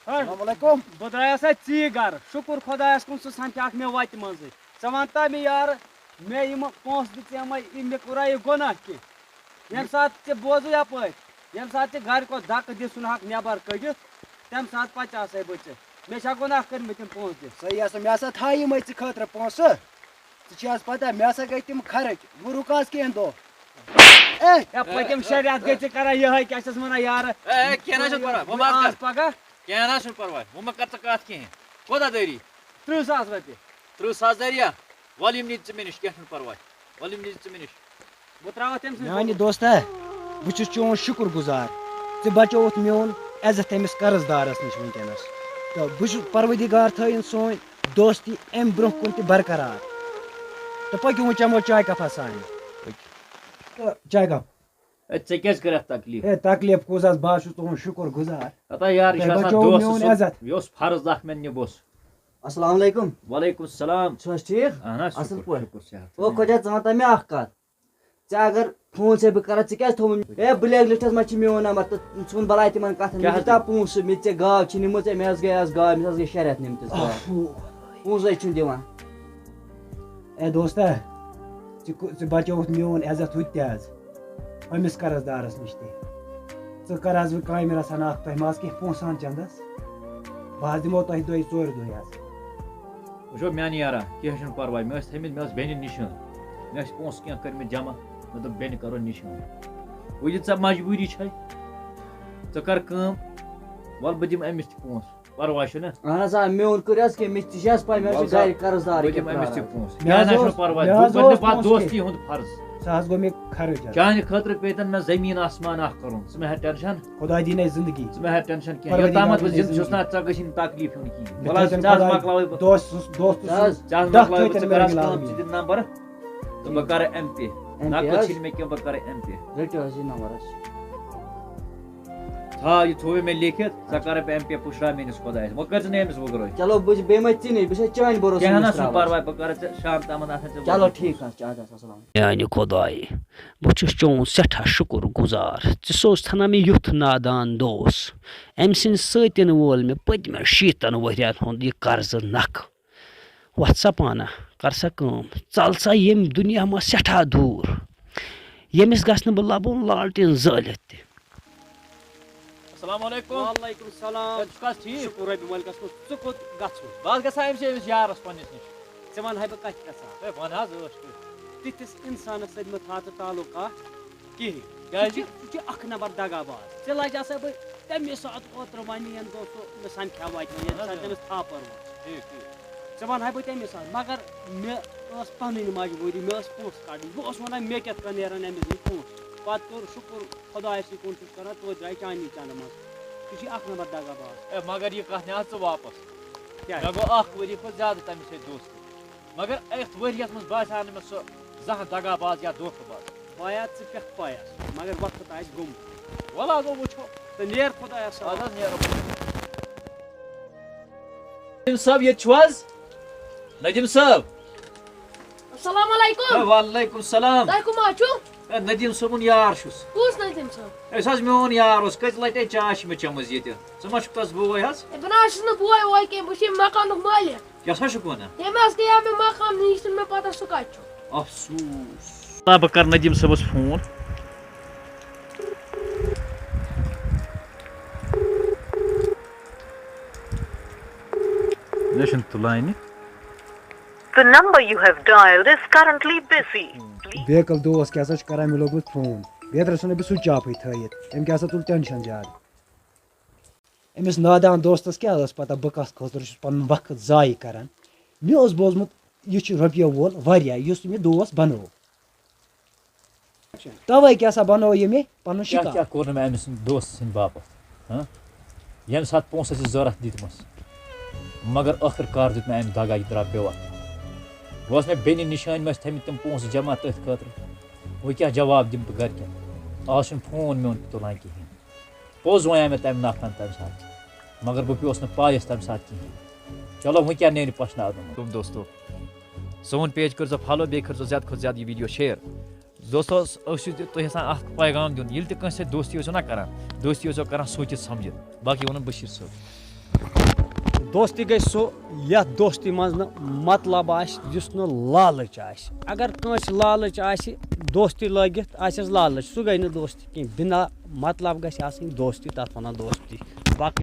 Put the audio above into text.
السلام علیکم بہٕ درٛایس اَتہِ ژیٖرۍ گرٕ شُکُر خۄدایَس کُن سُہ سَمکھیٛاکھ مےٚ وَتہِ منٛزٕے ژٕ وَنتا مےٚ یارٕ مےٚ یِم پونٛسہٕ دِژیمَے مےٚ کوٚرا یہِ گۄناہ کینٛہہ ییٚمہِ ساتہٕ ژےٚ بوزُے یَپٲرۍ ییٚمہِ ساتہٕ ژےٚ گرِ کھۄتہٕ دَکہٕ دِتھ ژھٕن ہَکھ نٮ۪بر کٔڑِتھ تَمہِ ساتہٕ پَچاسَے بہٕ ژےٚ مےٚ چھا گۄناہ کٔرمٕتۍ تِم پونٛسہٕ دِتھ صحیح ہسا مےٚ ہسا تھایہِ یِمے ژٕ خٲطرٕ پونٛسہٕ ژٕ چھِ حظ پتہ مےٚ ہسا گٔے تِم خرٕچ وۄنۍ رُک حظ کینٛہہ دۄہ ہے پٔتِم شےٚ رٮ۪تھ گٔے ژٕ کران یِہوٚے کیٛاہ چھَس وَنان یارٕ آز پگاہ کینٛہہ نہ چھُنہٕ پرواے وۄنۍ مہ کر ژٕ کتھ کِہیٖنۍ کوتاہ دٲری 30,000 رۄپیہِ 30,000 دٲریا وَلہٕ یِم نی ژٕ مےٚ نِش کینٛہہ چھُنہٕ پرواے وَلہٕ یِم نی ژٕ مےٚ نِش بہٕ ترٛاوَتھ تٔمۍ سٕنٛدۍ میانہِ دوستہ بہٕ چھُس چون شُکُر گُزار ژٕ بچووُتھ میون عزت أمِس قرض دارس نِش وٕنکٮ۪نس تہٕ بہٕ چھُس پروردِگار تھٲیِن سٲنۍ دوستی اَمہِ برونٛہہ کُن تہِ برقرار تہٕ پٔکِو وۄنۍ چٮ۪مو چاے کپا سانہِ تہٕ چاے کپ ژےٚ کیٛازِ کٔرتھ تکلیٖف ہے تکلیٖف کُس حظ بہٕ حظ چھُس تُہُنٛد شُکُر گُزار پتہ یار یہِ چھُ آسان بچووُ میون دوست عزت یہِ اوس فرض اکھ مےٚ نِبوس السلام علیکم وعلیکم السلام چھُ حظ ٹھیٖک اہن حظ اصٕل شُکُر پٲٹھۍ شُکُر صحت او خۄدا ژٕ وَنتا مےٚ اکھ کَتھ ژےٚ اگر فون چھے بہٕ کران ژٕ کیٛازِ تھوٚوُن ہے بلیک لِسٹس منٛز چھُ میون نمبر تہٕ ژھُن بلاے تِمن کتھن مےٚ دِتا پونٛسہٕ مےٚ ژےٚ گاو چھِ نِمٕژ مےٚ حظ گٔے آز گاو مےٚ حظ گٔے 6 رٮ۪تھ نِمتِس گاو پونٛسَے چھُنہٕ دِوان اے دوستہ ژٕ بچووُتھ میون عزت ہُتہِ تہِ حظ أمِس قرض دارس نِش تہِ ژٕ کر حظ وۄنۍ کامہِ رژھن اکھ تۄہہِ ما حظ کینٛہہ پونٛسہٕ ہن چندس بہٕ حظ دِمو تۄہہِ 2-4 دۄہ حظ وٕچھو میانہِ یارا کینٛہہ چھُنہٕ پرواے مےٚ ٲسۍ تھٲیمٕتۍ مےٚ ٲس بیٚنہِ نِشٲنۍ مےٚ ٲسۍ پونٛسہٕ کینٛہہ کٔرمٕتۍ جمع مےٚ دوٚپ بیٚنہِ کرو نِشٲنۍ وۄنۍ یہِ ژےٚ مجبوٗری چھے ژٕ کر کٲم وَلہٕ بہٕ دِمہٕ أمِس تہِ پونٛسہٕ پرواے چھُنہ اہن حظ آ میون کٔر حظ کینٛہہ مےٚ تہِ چھِ حظ پاے مےٚ حظ چھِ گرِ قرض دار بہٕ دِمہٕ أمِس تہِ پونٛسہٕ مےٚ حظ کینٛہہ نہ اوس- چھُنہٕ پرواے مےٚ حظ بہٕ اوس دِمہٕ پتہٕ پونٛسہٕ دوستی ہُنٛد فرض سُہ حظ گوٚو مےٚ خرٕچ حظ چانہِ خٲطرٕ پیتن مےٚ زٔمیٖن آسمان اکھ کرُن ژٕ مہ ہےٚ ٹٮ۪نشن خۄدا دِیٖنے زندگی ژٕ مہ ہےٚ ٹٮ۪نشن کینٛہہ پروردِگار یوٚتامَتھ بہٕ دِیٖنے زِندٕ چھُس نہ زندگی. ژےٚ گژھی نہٕ تکلیٖف یُن کِہیٖنۍ مےٚ وَلہٕ حظ تھٲیتن ژےٚ حظ خۄداے مۄکلاوٕے بہٕ دوست ژےٚ حظ دَہ مۄکلاوٕے بہٕ تھٲیتن ژٕ کر حظ مےٚ کٲم ژٕ مِلاوٕنۍ. دِ نمبر تہٕ بہٕ کرٕ ایم پے نقد چھِنہٕ مےٚ کینٛہہ بہٕ کرٕ ایم پے رٔٹِو حظ یہِ نمبر حظ تھاو یہِ تھوٚوُے مےٚ لیکھِتھ ژٕ کرٕ بہٕ ایم پے پُشراو میٲنِس خۄدایَس وۄنۍ کٔرۍ ژٕ نہٕ أمِس وُگرٲے چلو بہٕ بیٚیہِ ما ژِنٕے بہٕ چھَس چانہِ بروسہٕ کینٛہہ نہ أمِس چھُنہٕ ترٛاوان. پرواے بہٕ کرٕ ژےٚ شام تامَتھ آسان ژےٚ چلو ٹھیٖک حظ چھُ اَدٕ حظ السلام میانہِ خۄدایہِ بہٕ چھُس چون سٮ۪ٹھاہ شُکُر گُزار ژٕ سوز ژھٕنان مےٚ یُتھ نادان دوس أمۍ سٕنٛدِ سۭتۍ وول مےٚ پٔتمٮ۪ن 6 ؤرین ہُنٛد یہِ قرضہٕ نکھٕ وَتھ سا پانہ کر سا کٲم ژَل سا ییٚمہِ دُنیا منٛز سٮ۪ٹھاہ دوٗر ییٚمِس گژھِ نہٕ بہٕ لَبُن لالٹیٖن زٲلِتھ تہِ السلام علیکم وعلیکم السلام ژٕ چھُکھ حظ ٹھیٖک شُکُر رۄبہِ مٲلکَس کُن ژٕ کوٚت گژھُن بہٕ حظ گژھان أمِس یارَس پنٛنِس نِش ژےٚ وَنہٕ ہا بہٕ کَتہِ گژھان ہے وَن حظ ٲش کٔرِتھ تِتھِس اِنسانَس سۭتۍ مہٕ تھاو ژٕ تعلُقات کِہیٖنۍ کیٛازِ ژٕ چھُ اکھ نمبر دگا باز ژےٚ لَجہِ ہسا بہٕ تَمے ساتہٕ اوترٕ وَنہِ ییٚمہِ دۄہ سُہ مےٚ سَمکھیٛاو وَتہِ ییٚمہِ ساتہٕ تٔمِس تھاپَر اوس ٹھیٖک ٹھیٖک ژےٚ وَنہٕ ہا بہٕ تَمے ساتہٕ مگر مےٚ ٲس پَنٕنۍ مجبوٗری مےٚ ٲس پونٛسہٕ کَڑٕنۍ بہٕ اوسُس وَنان مےٚ کٮ۪تھ کٔنۍ نیرَن أمِس نِش پونٛسہٕ پَتہٕ کوٚر شُکُر خۄدایَسٕے کُن چھُس کران توتہِ درٛاے چانی چنٛدٕ منٛز ژٕ چھُے اکھ نمبر دگا باز ہے مگر یہِ کَتھ نہِ حظ ژٕ واپَس کیٛازِ مےٚ گوٚو 1 ؤری کھۄتہٕ زیادٕ تٔمِس سۭتۍ دوستی مگر یَتھ ؤریَس منٛز باسیٛو نہٕ مےٚ سُہ زانٛہہ دگا باز یا دھوکہٕ باز پایا ژٕ پٮ۪ٹھ پایَس مگر وقت آسہِ گوٚمُت وَلہٕ حظ وۄنۍ وٕچھو تہٕ نیر خۄدایَس اَدٕ حظ نیرو نٔدیٖم صٲب ییٚتہِ چھُو حظ نٔدیٖم صٲب السلام علیکم وعلیکم السلام تۄہہِ کٕم حظ چھُو ہے نٔدیٖم صٲبُن یار چھُس کُس نٔدیٖم صٲب أسۍ حظ میون یار اوس کٔژِ لَٹہِ چاے چھِ مےٚ چٔمٕژ ییٚتہِ ژٕ ما چھُکھ تَس بوے حظ ہے بہٕ نہ حظ چھُس نہٕ بوے ووے کینٛہہ بہٕ چھُس ییٚمہِ مکانُک مٲلِک کیٛاہ سا چھُکھ وَنان تٔمۍ حظ گٔیو مےٚ مکان یہِ چھُنہٕ مےٚ پتہ سُہ کَتہِ چھُ افسوٗس بہٕ کَرٕ نٔدیٖم صٲبَس فون مےٚ چھُنہٕ تُلانہِ The number you have dialed is currently busy. بیکل دوس کیٛاہ سا چھُ کران مےٚ لوگمُت فون بیترٕ ژھُنَے بہٕ سُچ آفٕے تھٲیِتھ أمۍ کیٛاہ سا تُل ٹٮ۪نشن زیادٕ أمِس نادان دوستس کیٛاہ ٲس پتہ بہٕ کَتھ خٲطرٕ چھُس پنُن وقت ضایہِ کران مےٚ اوس بوٗزمُت یہِ چھُ رۄپیو وول واریاہ یُس مےٚ دوس بنوو تَوے کیٛاہ سا بنوو یہِ مےٚ پنُن کیٛاہ شِکار کیٛاہ کوٚر نہٕ مےٚ أمِس دوست سٕنٛدِ باپتھ ییٚمہِ ساتہٕ پونٛسہٕ ٲسِس ضوٚرتھ دِتمَس مگر ٲخٕر کار دیُت مےٚ اَمہِ دگا یہِ درٛاو بے وقت وۄنۍ ٲس مےٚ بیٚنہِ نِشٲنۍ مےٚ ٲسۍ تھٲیمٕتۍ تِم پونٛسہٕ جمع تٔتھۍ خٲطرٕ وۄنۍ کیٛاہ جواب دِمہٕ بہٕ گرِکٮ۪ن آز چھُنہٕ فون میون تہِ تُلان کِہیٖنۍ پوٚز وَنیو مےٚ تَمہِ نفرَن تَمہِ ساتہٕ مگر بہٕ پیوٚس نہٕ پایَس تَمہِ ساتہٕ کِہیٖنۍ چلو وۄنۍ کیٛاہ نیرِ پَشناونہٕ تِم دوستو سون پیج کٔرۍزیو فالو بیٚیہِ کٔرۍزیو زیادٕ کھۄتہٕ زیادٕ یہِ ویٖڈیو شِیَر دوستوس ٲسِو تُہۍ یژھان اکھ پیغام دیُن ییٚلہِ تہِ کٲنٛسہِ سۭتۍ دوستی ٲسِو نہ کران دوستی ٲسۍزیو کران سوٗنٛچِتھ سَمجِتھ باقٕے ووٚنُن بشیٖر صٲب دوستی گژھِ سُہ یَتھ دوستی منٛز نہٕ مطلب آسہِ یُس نہٕ لالٕچ آسہِ اگر کٲنٛسہِ لالٕچ آسہِ دوستی لٲگِتھ آسٮ۪س لالٕچ سُہ گٔے نہٕ دوستی کینٛہہ بِنا مطلب گژھِ آسٕنۍ دوستی تَتھ وَنان دوستی باقٕے